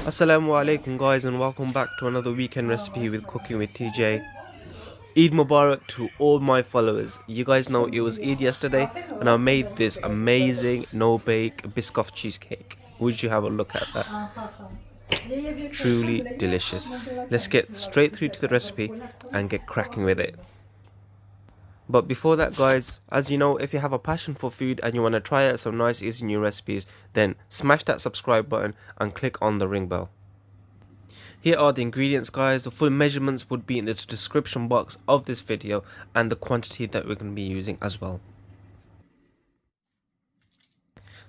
Assalamu alaikum guys, and welcome back to another weekend recipe with Cooking with TJ. Eid Mubarak to all my followers. You guys know it was Eid yesterday and I made this amazing no-bake Biscoff cheesecake. Would you have a look at that? Truly delicious. Let's get straight through to the recipe and get cracking with it. But before that guys, as you know, if you have a passion for food and you want to try out some nice easy new recipes, then smash that subscribe button and click on the ring bell. Here are the ingredients guys. The full measurements would be in the description box of this video and the quantity that we're going to be using as well.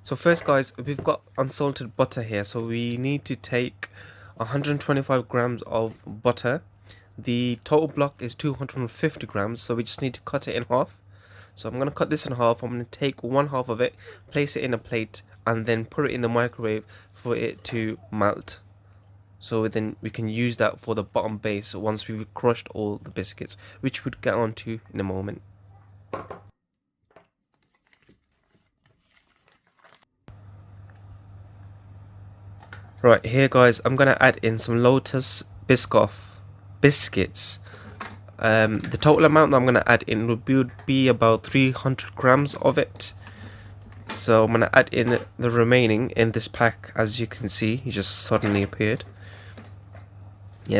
So first guys, we've got unsalted butter here, so we need to take 125 grams of butter. The total block is 250 grams, so we just need to cut it in half. So I'm going to cut this in half. I'm going to take one half of it, place it in a plate, and then put it in the microwave for it to melt. So then we can use that for the bottom base once we've crushed all the biscuits, which we'll get onto in a moment. Right, here guys, I'm going to add in some Lotus Biscoff biscuits. The total amount that I'm going to add in would be about 300 grams of it. So I'm going to add in the remaining in this pack. As you can see, he just suddenly appeared.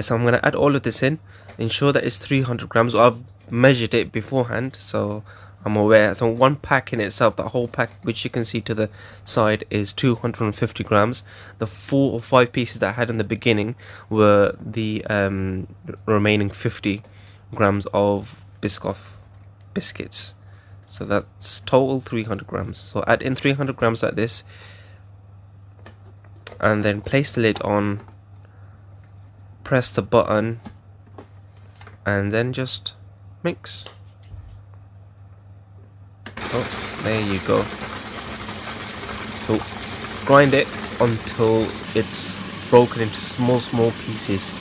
So I'm going to add all of this in. Ensure that it's 300 grams. I've measured it beforehand, so I'm aware. So one pack in itself, that whole pack, which you can see to the side, is 250 grams. The 4 or 5 pieces that I had in the beginning were the remaining 50 grams of Biscoff biscuits. So that's total 300 grams. So add in 300 grams like this, and then place the lid on, press the button, and then just mix. Oh, there you go. So grind it until it's broken into small pieces.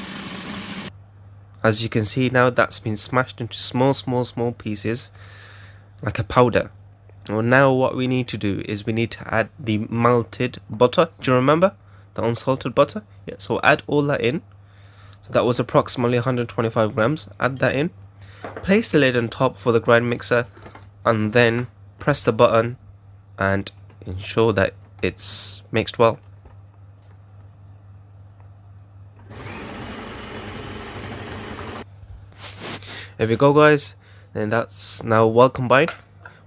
As you can see now, that's been smashed into small pieces like a powder. Well, now what we need to do is we need to add the melted butter. Do you remember the unsalted butter? Yeah, so add all that in. So that was approximately 125 grams. Add that in. Place the lid on top for the grind mixer, and then press the button and ensure that it's mixed well. There we go guys, and that's now well combined.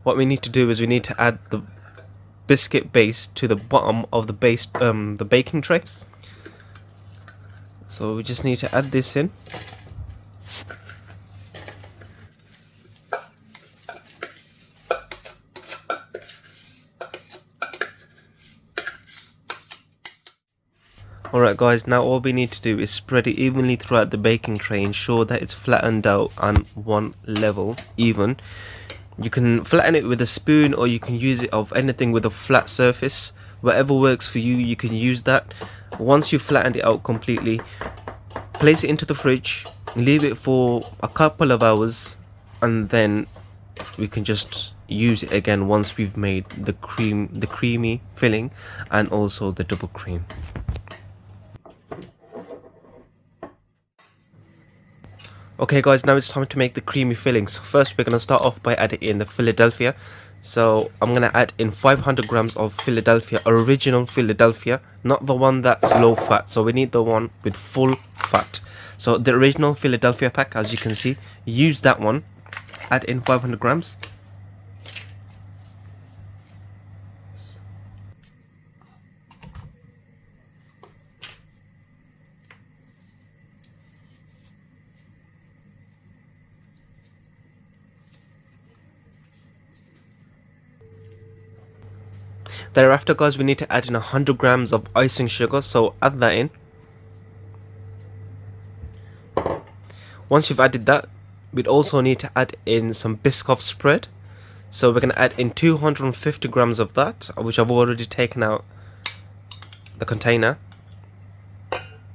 What we need to do is we need to add the biscuit base to the bottom of the base, the baking tray. So we just need to add this in. Alright guys, now all we need to do is spread it evenly throughout the baking tray. Ensure that it's flattened out on one level, even. You can flatten it with a spoon, or you can use it of anything with a flat surface. Whatever works for you, you can use that. Once you've flattened it out completely, place it into the fridge, leave it for a couple of hours, and then we can just use it again once we've made the creamy filling and also the double cream. Okay guys, now it's time to make the creamy filling. So first we're going to start off by adding in the Philadelphia. So I'm going to add in 500 grams of Philadelphia, original Philadelphia, not the one that's low fat. So we need the one with full fat. So the original Philadelphia pack, as you can see, use that one. Add in 500 grams. Thereafter guys, we need to add in 100 grams of icing sugar, so add that in. Once you've added that, we'd also need to add in some Biscoff spread. So we're going to add in 250 grams of that, which I've already taken out the container.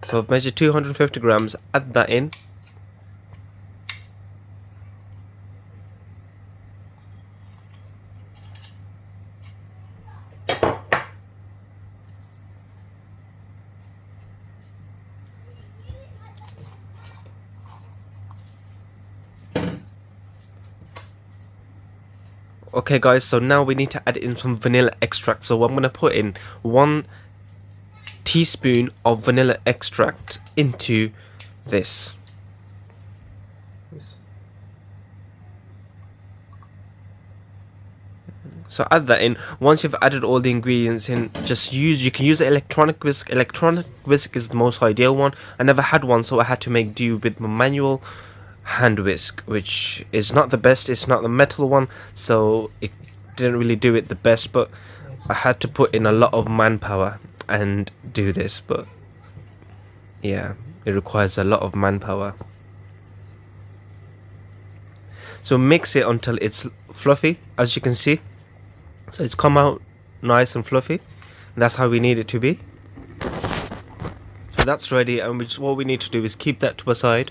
So I've measured 250 grams, add that in. Okay guys, so now we need to add in some vanilla extract. So I'm going to put in 1 teaspoon of vanilla extract into this. So add that in. Once you've added all the ingredients in, you can use the electronic whisk. Electronic whisk is the most ideal one. I never had one, so I had to make do with my manual hand whisk, which is not the best. It's not the metal one, so it didn't really do it the best, but I had to put in a lot of manpower and do this. But yeah, it requires a lot of manpower. So mix it until it's fluffy, as you can see. So it's come out nice and fluffy. That's how we need it to be. So that's ready, and what we need to do is keep that to a side.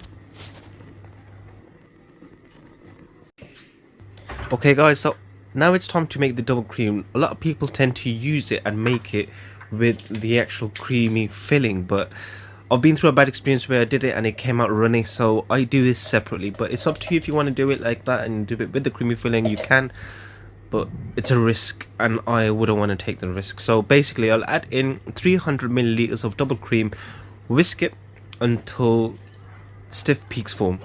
Okay guys, so now it's time to make the double cream. A lot of people tend to use it and make it with the actual creamy filling, but I've been through a bad experience where I did it and it came out runny, so I do this separately. But it's up to you if you want to do it like that and do it with the creamy filling, you can. But it's a risk and I wouldn't want to take the risk. So basically I'll add in 300 milliliters of double cream, whisk it until stiff peaks form.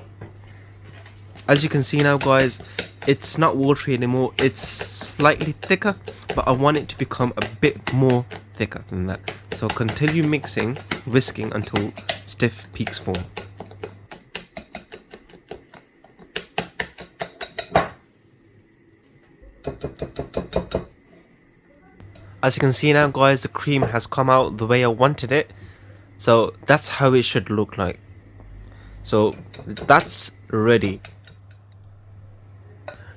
As you can see now guys, it's not watery anymore, it's slightly thicker, but I want it to become a bit more thicker than that. So continue mixing, whisking until stiff peaks form. As you can see now guys, the cream has come out the way I wanted it. So that's how it should look like. So that's ready.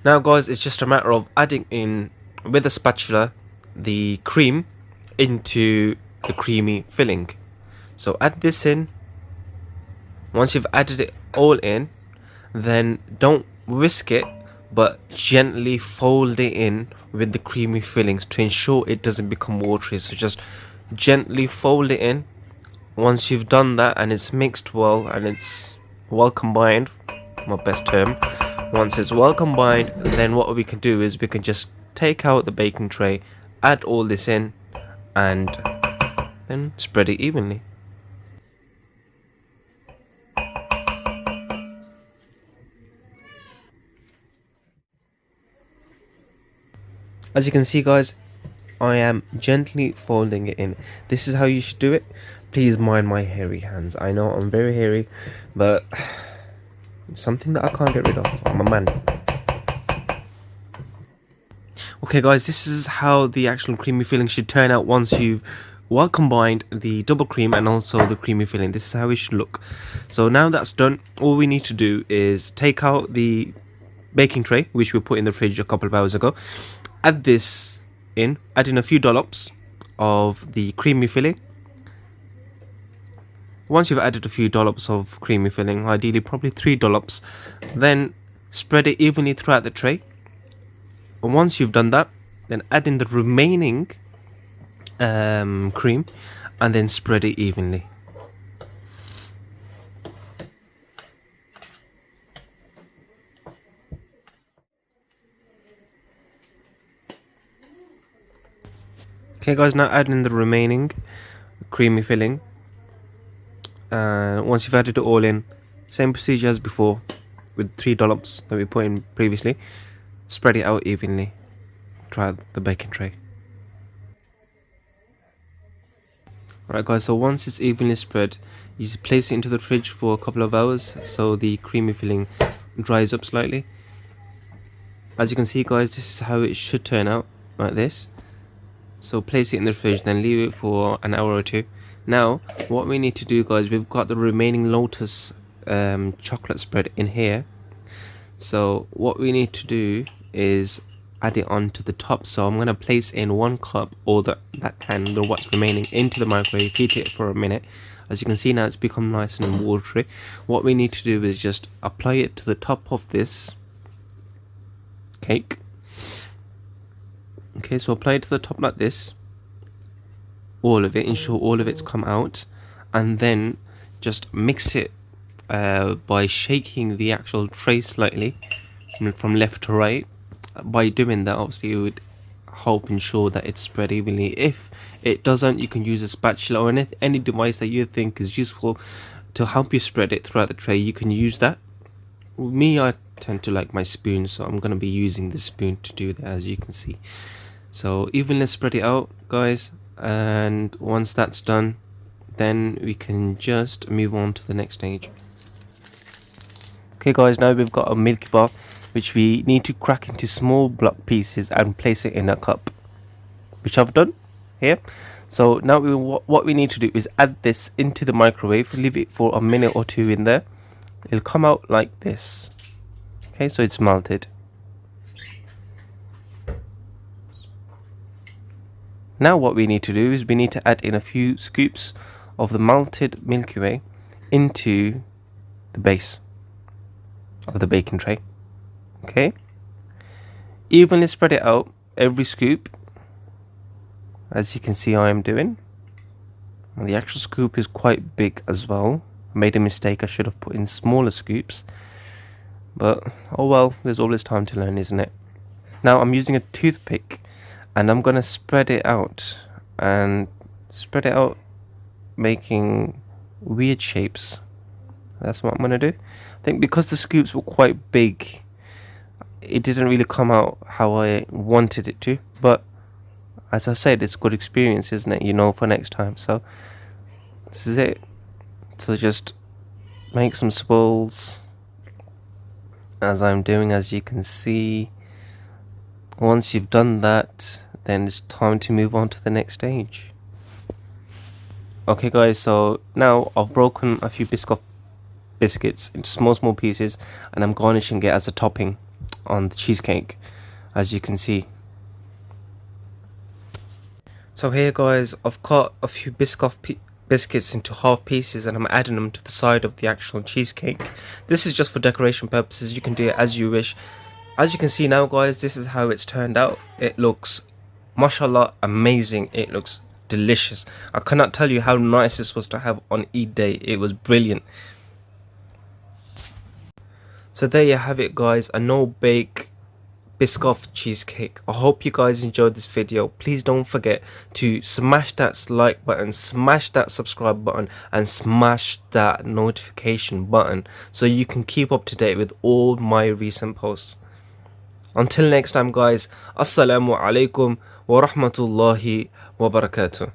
Now guys, it's just a matter of adding in with a spatula the cream into the creamy filling. So add this in. Once you've added it all in, then don't whisk it, but gently fold it in with the creamy fillings to ensure it doesn't become watery. So just gently fold it in. Once you've done that and it's mixed well and it's well combined, my best term, once it's well combined, then what we can do is we can just take out the baking tray, add all this in, and then spread it evenly. As you can see guys, I am gently folding it in. This is how you should do it. Please mind my hairy hands. I know I'm very hairy, but it's something that I can't get rid of. I'm a man. Okay guys, this is how the actual creamy filling should turn out once you've well combined the double cream and also the creamy filling. This is how it should look. So now that's done, all we need to do is take out the baking tray, which we put in the fridge a couple of hours ago. Add this in, add in a few dollops of the creamy filling. Once you've added a few dollops of creamy filling, ideally probably 3 dollops, then spread it evenly throughout the tray. And once you've done that, then add in the remaining cream and then spread it evenly. Okay guys, now add in the remaining creamy filling. Once you've added it all in, same procedure as before with 3 dollops that we put in previously. Spread it out evenly throughout the baking tray. Alright guys, so once it's evenly spread, you just place it into the fridge for a couple of hours so the creamy filling dries up slightly. As you can see guys, this is how it should turn out, like this. So place it in the fridge, then leave it for an hour or two. Now what we need to do guys, we've got the remaining Lotus chocolate spread in here. So what we need to do is add it on to the top. So I'm going to place in 1 cup or that can, or what's remaining, into the microwave, heat it for a minute. As you can see now, it's become nice and watery. What we need to do is just apply it to the top of this cake. Okay, so apply it to the top like this, all of it, ensure all of it's come out, and then just mix it by shaking the actual tray slightly from left to right, By doing that, obviously you would help ensure that it's spread evenly. If it doesn't, you can use a spatula or any device that you think is useful to help you spread it throughout the tray. You can use that. Me, I tend to like my spoon, so I'm gonna be using the spoon to do that, as you can see. So evenly spread it out, guys, and once that's done, then we can just move on to the next stage. Okay guys, now we've got a Milky Bar, which we need to crack into small block pieces and place it in a cup, which I've done here. So now what we need to do is add this into the microwave, leave it for a minute or two in there. It'll come out like this. Okay, so it's melted. Now what we need to do is we need to add in a few scoops of the melted Milky Way into the base of the baking tray. Okay, evenly spread it out, every scoop, as you can see I am doing. And the actual scoop is quite big as well. I made a mistake, I should have put in smaller scoops, but oh well, there's always time to learn, isn't it? Now I'm using a toothpick and I'm gonna spread it out making weird shapes. That's what I'm gonna do. I think because the scoops were quite big, it didn't really come out how I wanted it to, but as I said, it's a good experience, isn't it? You know, for next time. So this is it. So just make some swirls as I'm doing, as you can see. Once you've done that, then it's time to move on to the next stage. Okay guys, so now I've broken a few Biscoff biscuits into small pieces and I'm garnishing it as a topping on the cheesecake, as you can see. So here guys, I've cut a few Biscoff biscuits into half pieces and I'm adding them to the side of the actual cheesecake. This is just for decoration purposes, you can do it as you wish. As you can see now guys, this is how it's turned out. It looks, mashallah, amazing. It looks delicious. I cannot tell you how nice this was to have on Eid day. It was brilliant. So there you have it guys, a no bake Biscoff cheesecake. I hope you guys enjoyed this video. Please don't forget to smash that like button, smash that subscribe button, and smash that notification button so you can keep up to date with all my recent posts. Until next time guys, assalamu alaikum wa rahmatullahi wa barakatuh.